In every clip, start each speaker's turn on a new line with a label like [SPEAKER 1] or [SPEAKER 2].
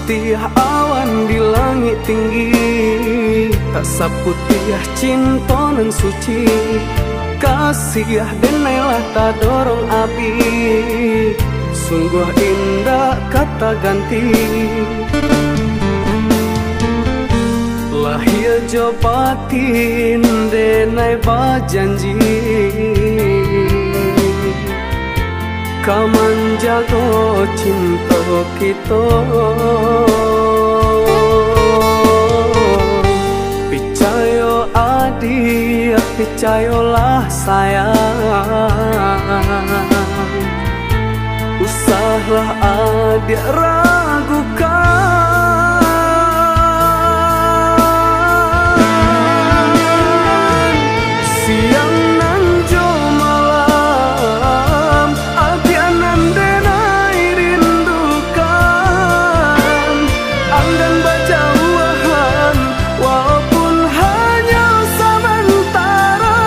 [SPEAKER 1] Putih awan di langit tinggi, tak saputih cinta nan suci. Kasih denailah tak dorong api, sungguh indah kata ganti. Lahir jo batin denai bajanji, kaman jago cinta kita. Picayo adik, picayolah sayang, usahlah adik ragukan. Siang nan jo malam, adik nan denai rindukan. Anggan berjauhan walaupun hanya sementara,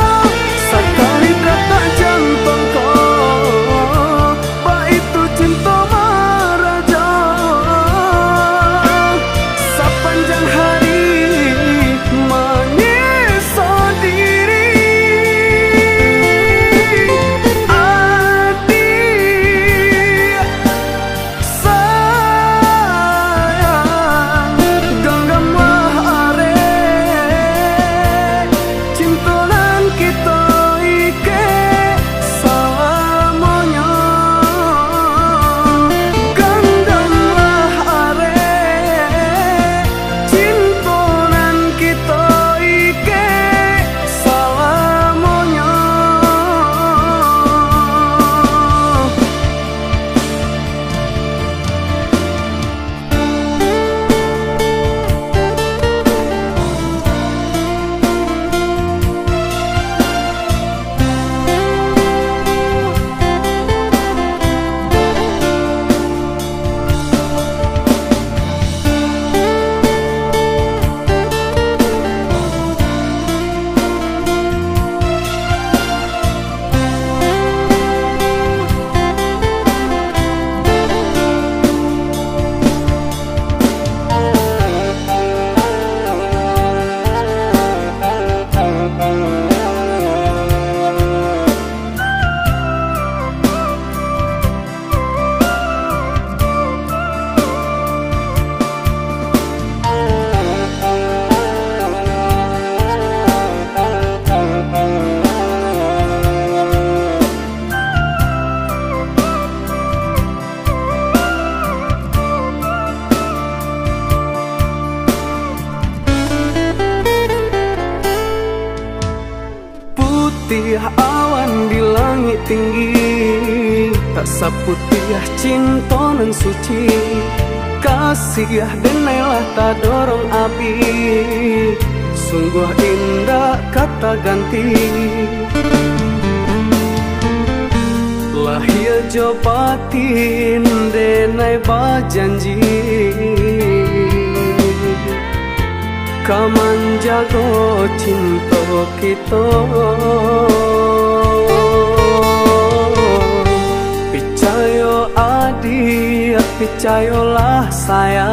[SPEAKER 1] sekali detak jantung kau, bah itu cinta meraja. Sepanjang hari menyiksa diri, adik sayang, genggamlah arek cinta nan kita ike selamanya. Genggamlah arek cinta nan kita ike selamanya. Putih awan di langit tinggi, tak saputih cinta nan suci. Kasih denailah tak dorong api, sungguh indah kata ganti. Lahir jo batin denai bajanji, kaman jago cinta kita. Picayo adik, picayolah sayang,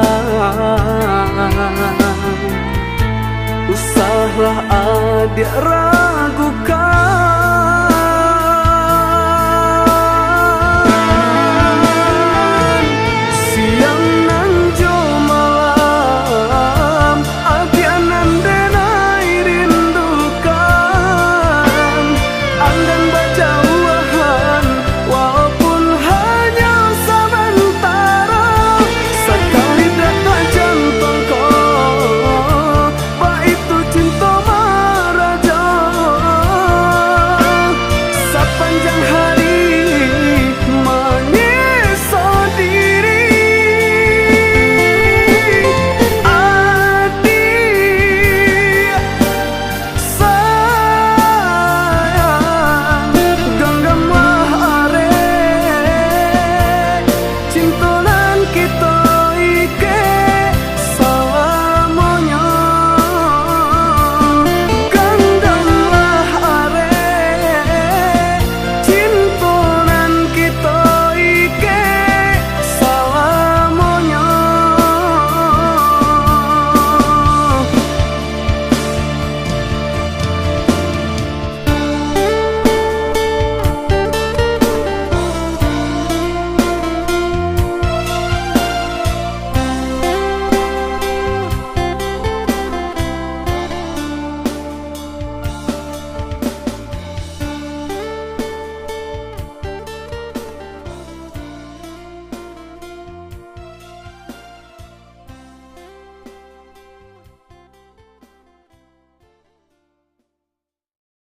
[SPEAKER 1] usahlah adik